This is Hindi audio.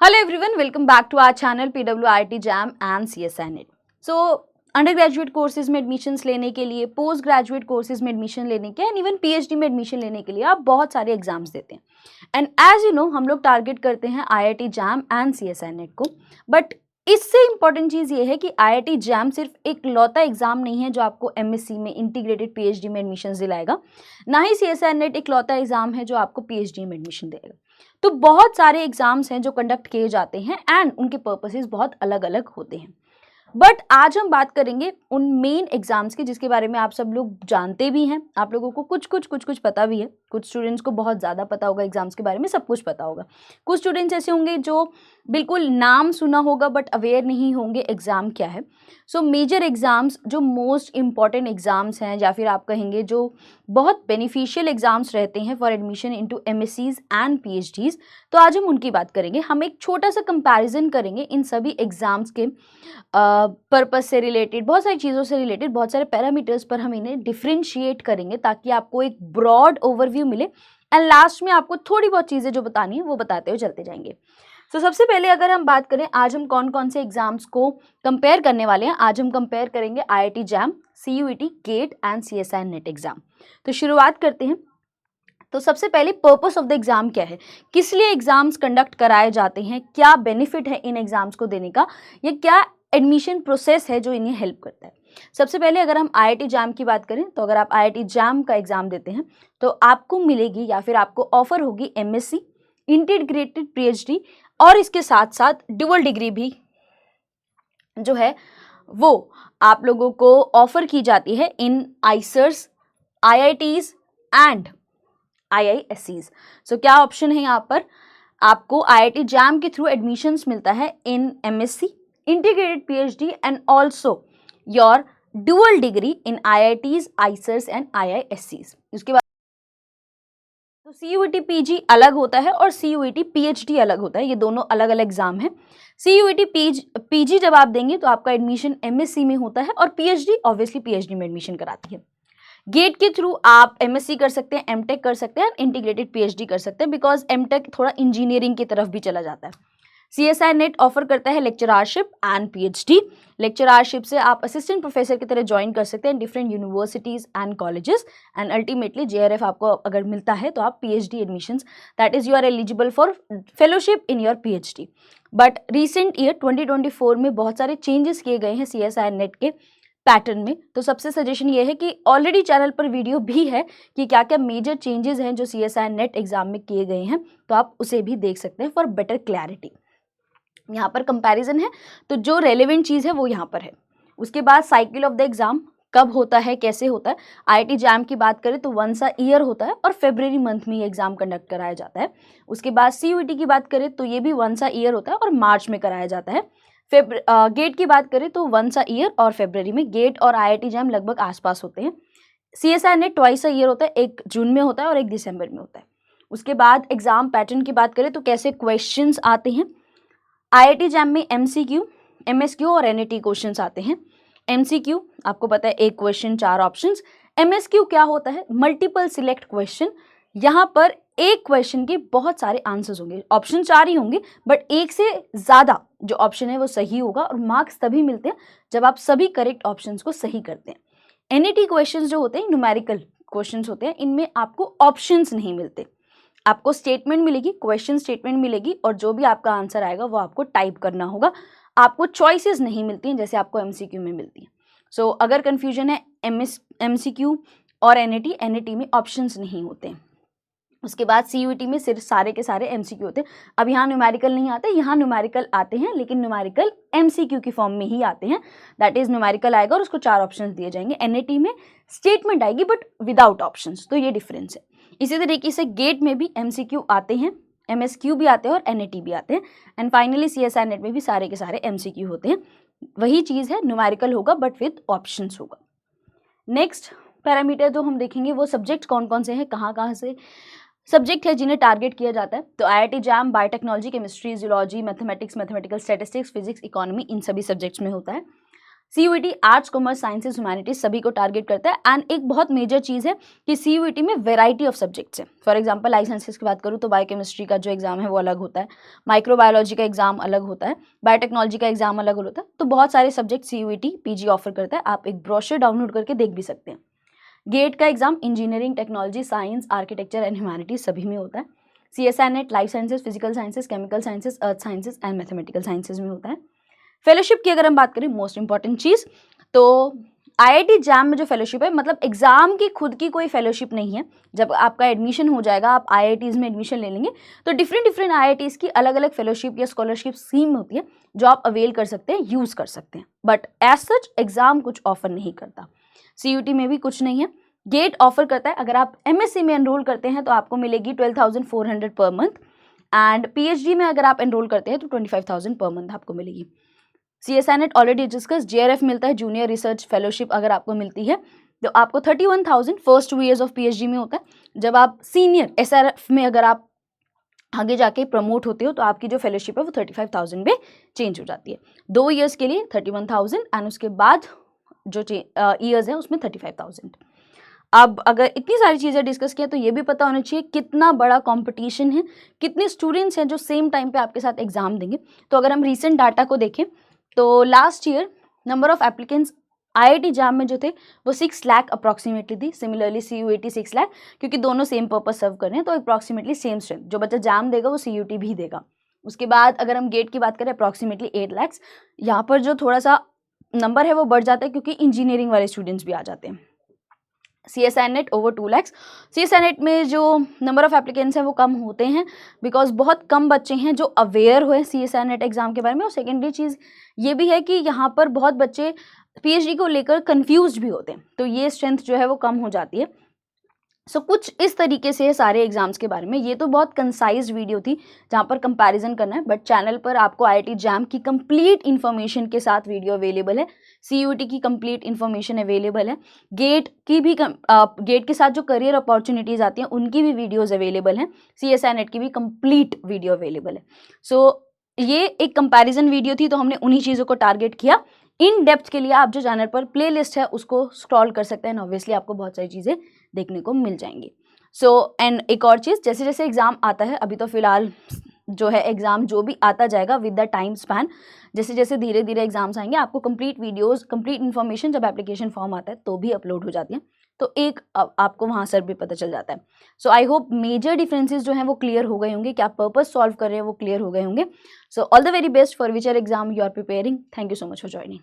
Hello everyone, welcome back to our channel PWIT JAM and CSI NET. So under graduate courses में एडमिशन्स लेने के लिए, पोस्ट ग्रेजुएट कोर्सेज में एडमिशन लेने के एंड इवन पीएचडी में एडमिशन लेने के लिए आप बहुत सारे एग्जाम्स देते हैं एंड एज यू नो हम लोग टारगेट करते हैं IIT jam and CSIR net को। बट इससे इंपॉर्टेंट चीज़ ये है कि आईआईटी जैम सिर्फ एक लौता एग्जाम नहीं है जो आपको एमएससी में इंटीग्रेटेड पीएचडी में एडमिशन दिलाएगा, ना ही सीएसआई नेट एक लौता एग्जाम है जो आपको पीएचडी में एडमिशन देगा। तो बहुत सारे एग्जाम्स हैं जो कंडक्ट किए जाते हैं एंड उनके पर्पसेस बहुत अलग अलग होते हैं। बट आज हम बात करेंगे उन मेन एग्जाम्स की जिसके बारे में आप सब लोग जानते भी हैं, आप लोगों को कुछ पता भी है। कुछ स्टूडेंट्स को बहुत ज़्यादा पता होगा एग्जाम्स के बारे में, सब कुछ पता होगा। कुछ स्टूडेंट्स ऐसे होंगे जो बिल्कुल नाम सुना होगा बट अवेयर नहीं होंगे एग्ज़ाम क्या है। सो मेजर एग्ज़ाम्स जो मोस्ट इम्पॉर्टेंट एग्ज़ाम्स हैं या फिर आप कहेंगे जो बहुत बेनिफिशियल एग्ज़ाम्स रहते हैं for admission into MScs and PhDs, तो आज हम उनकी बात करेंगे। हम एक छोटा सा कंपैरिजन करेंगे इन सभी एग्ज़ाम्स के पर्पस से रिलेटेड, बहुत सारी चीज़ों से रिलेटेड, बहुत सारे पैरामीटर्स पर हम इन्हें डिफ्रेंशिएट करेंगे ताकि आपको एक ब्रॉड ओवरव्यू मिले एंड लास्ट में आपको थोड़ी बहुत चीज़ें जो बतानी है वो बताते हुए चलते जाएंगे। तो सबसे पहले अगर हम बात करें आज हम कौन कौन से एग्जाम्स को कंपेयर करने वाले हैं, आज हम कंपेयर करेंगे IIT JAM, CUET, GATE and CSIR NET exam. तो शुरुआत करते हैं। तो सबसे पहले पर्पस ऑफ द एग्जाम क्या है, किस लिए एग्जाम्स कंडक्ट कराए जाते हैं, क्या बेनिफिट है इन एग्जाम्स को देने का, या क्या एडमिशन प्रोसेस है जो इन्हें हेल्प करता है। सबसे पहले अगर हम आईआईटी जैम की बात करें तो अगर आप आईआईटी जैम का एग्जाम देते हैं तो आपको मिलेगी या फिर आपको ऑफर होगी एमएससी, इंटीग्रेटेड पीएचडी और इसके साथ साथ ड्यूअल डिग्री भी जो है वो आप लोगों को ऑफर की जाती है इन आईसर्स, आईआईटीज एंड आईआईएससीज। सो क्या ऑप्शन है यहाँ पर, आपको आईआईटी जैम के थ्रू एडमिशंस मिलता है in MSc, integrated PhD and also your dual degree in IITs, IISERs and आईआईएससीज। उसके बाद तो सीयूईटी पीजी अलग होता है और सीयूईटी पीएचडी अलग होता है, ये दोनों अलग अलग एग्जाम है। सीयूईटी पीजी जब आप देंगे तो आपका एडमिशन एमएससी में होता है और पीएचडी ऑब्वियसली पीएचडी में एडमिशन कराती है। गेट के थ्रू आप एमएससी कर सकते हैं, एमटेक कर सकते हैं, इंटीग्रेटेड पीएचडी कर सकते हैं बिकॉज एमटेक थोड़ा इंजीनियरिंग की तरफ भी चला जाता है। सीएसआई नेट ऑफर करता है लेक्चररशिप एंड पीएचडी। लेक्चररशिप से आप असिस्टेंट प्रोफेसर की तरह ज्वाइन कर सकते हैं different universities and colleges and ultimately JRF आपको अगर मिलता है तो आप PhD admissions, that is you are eligible for fellowship in your PhD. But recent year 2024 में बहुत सारे चेंजेस किए गए हैं सीएसआई नेट के पैटर्न में। तो सबसे सजेशन ये है कि ऑलरेडी चैनल पर वीडियो भी है कि क्या क्या मेजर चेंजेस हैं जो सीएसआई नेट एग्जाम में किए गए हैं, तो आप उसे भी देख सकते हैं फॉर बेटर क्लैरिटी। यहाँ पर कंपैरिजन है तो जो रेलेवेंट चीज़ है वो यहाँ पर है। उसके बाद साइकिल ऑफ द एग्जाम कब होता है, कैसे होता है। आईआईटी जैम की बात करें तो वंस अ ईयर होता है और फरवरी मंथ में ये एग्जाम कंडक्ट कराया जाता है। उसके बाद सीयूईटी की बात करें तो ये भी वंस अ ईयर होता है और मार्च में कराया जाता है। गेट की बात करें तो वंस अ ईयर और फरवरी में। गेट और आईआईटी जैम लगभग आसपास होते हैं। CSI net twice a year होता है, एक जून में होता है और एक दिसंबर में होता है। उसके बाद एग्जाम पैटर्न की बात करें तो कैसे क्वेश्चंस आते हैं। आईआईटी जैम में एमसीक्यू, एमएसक्यू और एनईटी क्वेश्चंस आते हैं। एमसीक्यू आपको पता है एक क्वेश्चन 4 ऑप्शंस। एमएसक्यू क्या होता है, मल्टीपल सिलेक्ट क्वेश्चन। यहाँ पर एक क्वेश्चन के बहुत सारे आंसर्स होंगे, ऑप्शन 4 ही होंगे बट एक से ज़्यादा जो ऑप्शन है वो सही होगा और मार्क्स तभी मिलते हैं जब आप सभी करेक्ट ऑप्शंस को सही करते हैं। एनईटी क्वेश्चंस जो होते हैं न्यूमेरिकल क्वेश्चंस होते हैं, इनमें आपको ऑप्शंस नहीं मिलते, आपको स्टेटमेंट मिलेगी, क्वेश्चन स्टेटमेंट मिलेगी और जो भी आपका आंसर आएगा वो आपको टाइप करना होगा। आपको चॉइसेस नहीं मिलती हैं जैसे आपको एमसीक्यू में मिलती हैं। सो अगर कन्फ्यूजन है एमसीक्यू और एनईटी में ऑप्शंस नहीं होते हैं। उसके बाद सीयूईटी में सिर्फ सारे के सारे एमसीक्यू होते हैं। अब यहाँ न्यूमेरिकल नहीं आते, यहाँ न्यूमेरिकल आते हैं लेकिन न्यूमेरिकल एमसीक्यू की फॉर्म में ही आते हैं, दैट इज न्यूमेरिकल आएगा और उसको 4 ऑप्शंस दिए जाएंगे। एनईटी में स्टेटमेंट आएगी बट विदाउट ऑप्शंस, तो ये डिफरेंस है। इसी तरीके से गेट में भी एमसीक्यू आते हैं, एमएसक्यू भी आते हैं और एनईटी भी आते हैं एंड फाइनली सीएसआई नेट में भी सारे के सारे एमसीक्यू होते हैं। वही चीज़ है, न्यूमेरिकल होगा बट विद ऑप्शंस होगा। नेक्स्ट पैरामीटर जो हम देखेंगे वो सब्जेक्ट कौन कौन से हैं, कहाँ से सब्जेक्ट है जिन्हें टारगेट किया जाता है। तो IIT JAM biotechnology, chemistry, zoology, mathematics, mathematical statistics, physics, economy, इन सभी सब्जेक्ट्स में होता है। CUET arts, commerce, sciences, humanities सभी को टारगेट करता है। एंड एक बहुत मेजर चीज़ है कि CUET में वेराइटी ऑफ सब्जेक्ट्स है। फॉर एग्जांपल लाइफ साइंसेज की बात करूँ तो बायोकेमिस्ट्री का जो एग्जाम है वो अलग होता है, माइक्रोबायोलॉजी का एग्जाम अलग होता है, बायोटेक्नोलॉजी का एग्जाम अलग होता है। तो बहुत सारे सब्जेक्ट CUET PG ऑफर करता है। आप एक ब्रोशर डाउनलोड करके देख भी सकते हैं। गेट का exam engineering, technology, science, architecture and humanities सभी में होता है। CSI net life sciences, physical sciences, chemical sciences, earth sciences and mathematical sciences में होता है। फेलोशिप की अगर हम बात करें, मोस्ट इंपॉर्टेंट चीज़, तो IIT जैम में जो फेलोशिप है, मतलब एग्जाम की खुद की कोई फेलोशिप नहीं है। जब आपका एडमिशन हो जाएगा, आप IITs में एडमिशन ले लेंगे, तो डिफरेंट IITs की अलग अलग फेलोशिप या स्कॉलरशिप स्कीम होती है जो आप अवेल कर सकते हैं, यूज़ कर सकते हैं। बट एज सच एग्जाम कुछ ऑफर नहीं करता। CUET में भी कुछ नहीं है। गेट ऑफर करता है, अगर आप MSc में एनरोल करते हैं तो आपको मिलेगी 12,400 पर मंथ, एंड PhD में अगर आप एनरोल करते हैं तो 25,000 पर मंथ आपको मिलेगी। CSI net already discuss, JRF मिलता है, जूनियर रिसर्च फेलोशिप अगर आपको मिलती है तो आपको 31,000 फर्स्ट 2 ईयर्स ऑफ PhD में होता है। जब आप सीनियर SRF में अगर आप आगे जाके प्रमोट होते हो तो आपकी जो फेलोशिप है वो 35,000 में चेंज हो जाती है। 2 ईयर्स के लिए 31,000 एंड उसके बाद जो ईयर्स है उसमें 35,000। अब अगर इतनी सारी चीज़ें डिस्कस किया तो ये भी पता होना चाहिए कितना बड़ा कंपटीशन है, कितने स्टूडेंट्स हैं जो सेम टाइम पे आपके साथ एग्जाम देंगे। तो अगर हम रीसेंट डाटा को देखें तो last year number of applicants IIT jam में जो थे वो 6 लाख अप्रॉक्सीमेटली थी। सिमिलरली CUET 6 लाख, क्योंकि दोनों सेम पर्पस सर्व कर रहे हैं, तो अप्रॉक्सीमेटली सेम स्ट्रेंथ। जो बच्चा जैम देगा वो CUET भी देगा। उसके बाद अगर हम गेट की बात करें, अप्रॉक्सीमेटली 8 लाख। यहाँ पर जो थोड़ा सा नंबर है वो बढ़ जाता है क्योंकि इंजीनियरिंग वाले स्टूडेंट्स भी आ जाते हैं। CSI net over 2 lakh. CSI net में जो नंबर ऑफ एप्लीकेंट्स हैं वो कम होते हैं बिकॉज बहुत कम बच्चे हैं जो अवेयर हुए CSI नेट एग्जाम के बारे में। और सेकेंडरी चीज़ ये भी है कि यहाँ पर बहुत बच्चे PhD को लेकर कंफ्यूज भी होते हैं, तो ये स्ट्रेंथ जो है वो कम हो जाती है। सो कुछ इस तरीके से सारे एग्जाम्स के बारे में। ये तो बहुत कंसाइज वीडियो थी जहाँ पर कंपैरिजन करना है, बट चैनल पर आपको IIT जैम की कंप्लीट इन्फॉर्मेशन के साथ वीडियो अवेलेबल है, CUET की कंप्लीट इन्फॉर्मेशन अवेलेबल है, गेट की भी गेट के साथ जो करियर अपॉर्चुनिटीज़ आती हैं उनकी भी वीडियोज़ अवेलेबल हैं, CSI नेट की भी कंप्लीट वीडियो अवेलेबल है। सो ये एक कंपैरिजन वीडियो थी, तो हमने उन्हीं चीज़ों को टारगेट किया। इन डेप्थ के लिए आप जो चैनल पर प्लेलिस्ट है उसको स्क्रॉल कर सकते हैं, ऑब्वियसली आपको बहुत सारी चीज़ें देखने को मिल जाएंगी। सो एंड एक और चीज़, जैसे जैसे एग्ज़ाम आता है, अभी तो फिलहाल जो है एग्ज़ाम जो भी आता जाएगा विद द टाइम स्पैन, जैसे जैसे धीरे धीरे एग्जाम्स आएंगे आपको कंप्लीट वीडियोस, कंप्लीट इन्फॉर्मेशन जब एप्लीकेशन फॉर्म आता है तो भी अपलोड हो जाती है, तो एक आपको वहाँ सर भी पता चल जाता है। सो आई होप मेजर डिफरेंसेस जो हैं वो क्लियर हो गए होंगे, क्या पर्पस सॉल्व कर रहे हैं वो क्लियर हो गए होंगे। So all the very best for whichever exam you are preparing. Thank you so much for joining.